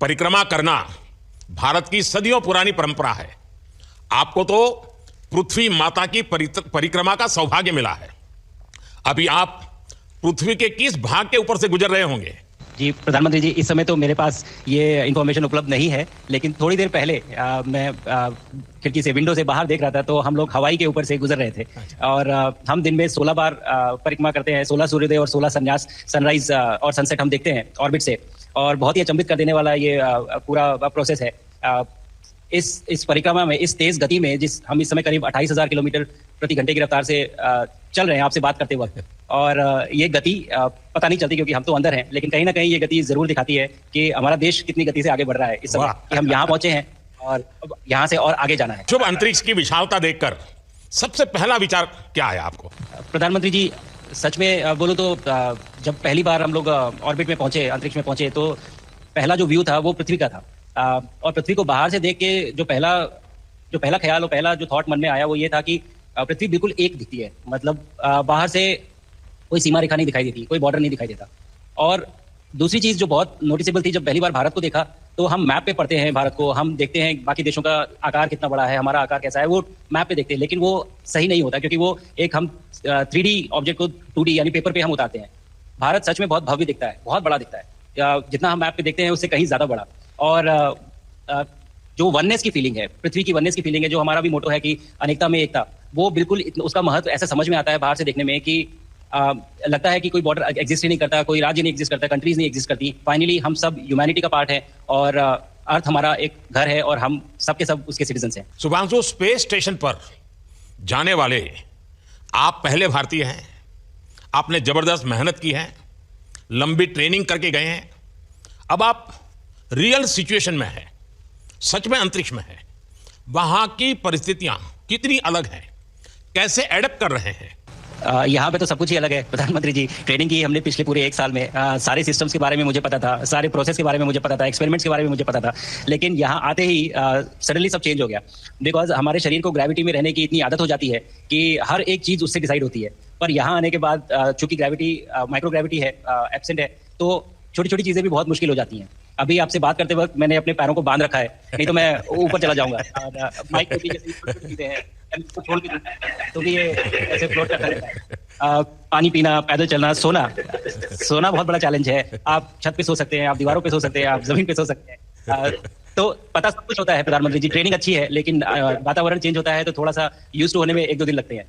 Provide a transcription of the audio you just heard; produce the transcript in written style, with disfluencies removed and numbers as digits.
परिक्रमा करना भारत की सदियों पुरानी परंपरा है। आपको तो पृथ्वी माता की परिक्रमा का सौभाग्य मिला है। अभी आप पृथ्वी के किस भाग के ऊपर से गुजर रहे होंगे? जी प्रधानमंत्री जी, इस समय तो मेरे पास ये इन्फॉर्मेशन उपलब्ध नहीं है, लेकिन थोड़ी देर पहले मैं खिड़की से विंडो से बाहर देख रहा था तो हम लोग हवाई के ऊपर से गुजर रहे थे। और हम दिन में 16 बार परिक्रमा करते हैं, 16 सूर्योदय और 16 सनराइज और सनसेट हम देखते हैं ऑर्बिट से। और बहुत ही अचंभित कर देने वाला ये पूरा प्रोसेस है। इस परिक्रमा में, इस तेज गति में, जिस हम इस समय करीब 28,000 किलोमीटर प्रति घंटे की रफ्तार से चल रहे हैं आपसे बात करते वक्त, और ये गति पता नहीं चलती क्योंकि हम तो अंदर हैं, लेकिन कहीं ना कहीं ये गति जरूर दिखाती है कि हमारा देश कितनी गति से आगे बढ़ रहा है इस समय, कि हम यहाँ पहुंचे हैं और अब यहाँ से और आगे जाना है। शुभ अंतरिक्ष की विशालता देखकर सबसे पहला विचार क्या आया आपको? प्रधानमंत्री जी, सच में बोलो तो जब पहली बार हम लोग ऑर्बिट में पहुंचे, अंतरिक्ष में पहुंचे, तो पहला जो व्यू था वो पृथ्वी का था। और पृथ्वी को बाहर से देख के जो पहला ख्याल और पहला जो थॉट मन में आया वो ये था कि पृथ्वी बिल्कुल एक दिखती है। मतलब बाहर से कोई सीमा रेखा नहीं दिखाई देती, कोई बॉर्डर नहीं दिखाई देता। और दूसरी चीज जो बहुत नोटिसेबल थी, जब पहली बार भारत को देखा तो हम मैप पे पढ़ते हैं भारत को, हम देखते हैं बाकी देशों का आकार कितना बड़ा है, हमारा आकार कैसा है, वो मैप पे देखते हैं, लेकिन वो सही नहीं होता क्योंकि वो एक हम 3D ऑब्जेक्ट को 2D यानी पेपर पे हम उतारते हैं। भारत सच में बहुत भव्य दिखता है, बहुत बड़ा दिखता है, जितना हम मैप पे देखते हैं उससे कहीं ज्यादा बड़ा। और जो वननेस की फीलिंग है, पृथ्वी की वननेस की फीलिंग है, जो हमारा भी मोटो है कि अनेकता में एकता, वो बिल्कुल उसका महत्व ऐसा समझ में आता है बाहर से देखने में कि लगता है कि कोई बॉर्डर एग्जिस्ट ही नहीं करता, कोई राज्य नहीं एग्जिस्ट करता, कंट्रीज नहीं एग्जिस्ट करती। फाइनली हम सब ह्यूमैनिटी का पार्ट है और अर्थ हमारा एक घर है और हम सब के सब उसके सिटीजन्स हैं। शुभांशु, स्पेस स्टेशन पर जाने वाले आप पहले भारतीय हैं। आपने जबरदस्त मेहनत की है, लंबी ट्रेनिंग करके गए हैं। अब आप रियल सिचुएशन में है, सच में अंतरिक्ष में है। वहां की परिस्थितियां कितनी अलग हैं, कैसे एडप्ट कर रहे हैं? यहाँ पे तो सब कुछ ही अलग है प्रधानमंत्री जी। ट्रेनिंग की हमने पिछले पूरे 1 साल में, सारे सिस्टम्स के बारे में मुझे पता था, सारे प्रोसेस के बारे में मुझे पता था, एक्सपेरिमेंट्स के बारे में मुझे पता था, लेकिन यहाँ आते ही सडनली सब चेंज हो गया। बिकॉज हमारे शरीर को ग्रेविटी में रहने की इतनी आदत हो जाती है कि हर एक चीज उससे डिसाइड होती है। पर यहाँ आने के बाद चूंकि ग्रेविटी, माइक्रो ग्रेविटी है, एब्सेंट है, तो छोटी छोटी चीजें भी बहुत मुश्किल हो जाती हैं। अभी आपसे बात करते वक्त मैंने अपने पैरों को बांध रखा है, नहीं तो मैं ऊपर चला जाऊंगा। और माइक पे भी जैसे छोटी चीजें हैं, छोड़ भी तो भी ये ऐसे फ्लोट करता रहता है। पानी पीना, पैदल चलना, सोना बहुत बड़ा चैलेंज है। आप छत पे सो सकते हैं, आप दीवारों पे सो सकते हैं, आप जमीन पे सो सकते हैं। तो पता सब कुछ होता है प्रधानमंत्री जी। ट्रेनिंग अच्छी है, लेकिन वातावरण चेंज होता है तो थोड़ा सा यूज्ड टू होने में 1-2 दिन लगते हैं।